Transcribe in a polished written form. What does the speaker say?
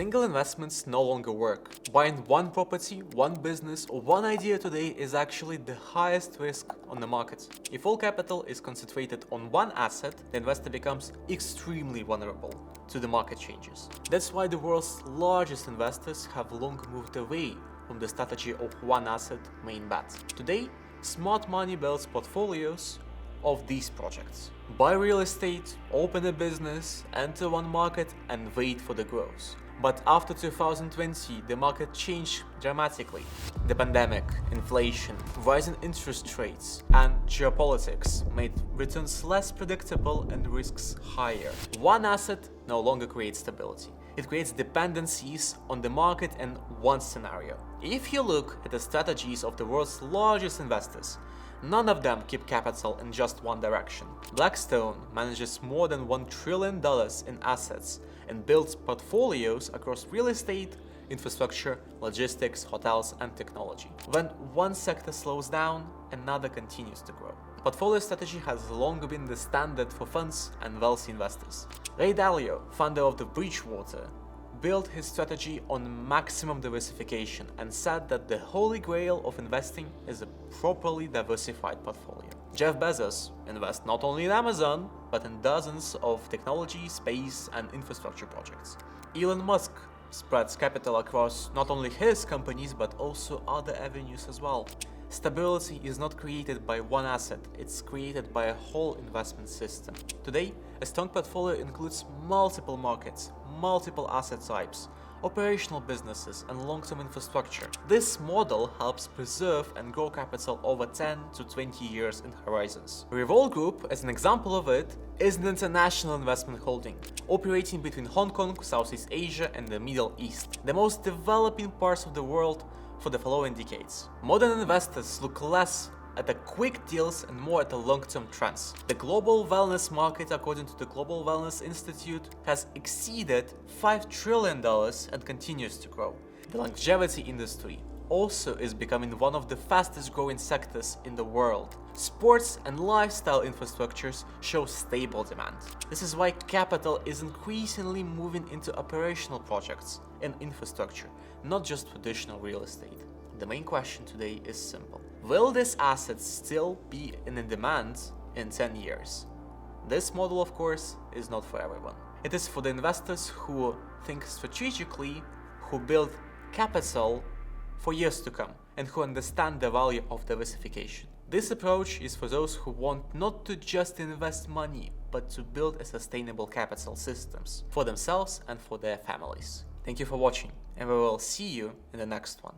Single investments no longer work. Buying one property, one business, or one idea today is actually the highest risk on the market. If all capital is concentrated on one asset, the investor becomes extremely vulnerable to the market changes. That's why the world's largest investors have long moved away from the strategy of one asset main bet. Today, smart money builds portfolios of these projects. Buy real estate, open a business, enter one market and wait for the growth. But after 2020, the market changed dramatically. The pandemic, inflation, rising interest rates, and geopolitics made returns less predictable and risks higher. One asset no longer creates stability. It creates dependencies on the market and one scenario. If you look at the strategies of the world's largest investors, none of them keep capital in just one direction. Blackstone manages more than $1 trillion in assets and builds portfolios across real estate, infrastructure, logistics, hotels, and technology. When one sector slows down, another continues to grow. Portfolio strategy has long been the standard for funds and wealthy investors. Ray Dalio, founder of the Bridgewater, built his strategy on maximum diversification and said that the holy grail of investing is a properly diversified portfolio. Jeff Bezos invests not only in Amazon, but in dozens of technology, space, and infrastructure projects. Elon Musk spreads capital across not only his companies, but also other avenues as well. Stability is not created by one asset, it's created by a whole investment system. Today, a strong portfolio includes multiple markets, multiple asset types, operational businesses, and long-term infrastructure. This model helps preserve and grow capital over 10 to 20 years in horizons. Revolt Group, as an example of it, is an international investment holding, operating between Hong Kong, Southeast Asia, and the Middle East, the most developing parts of the world for the following decades. Modern investors look less at the quick deals and more at the long-term trends. The global wellness market, according to the Global Wellness Institute, has exceeded $5 trillion and continues to grow. The longevity industry also is becoming one of the fastest growing sectors in the world. Sports and lifestyle infrastructures show stable demand. This is why capital is increasingly moving into operational projects and infrastructure, not just traditional real estate. The main question today is simple. Will this asset still be in demand in 10 years? This model, of course, is not for everyone. It is for the investors who think strategically, who build capital for years to come, and who understand the value of diversification. This approach is for those who want not to just invest money, but to build a sustainable capital systems for themselves and for their families. Thank you for watching, and we will see you in the next one.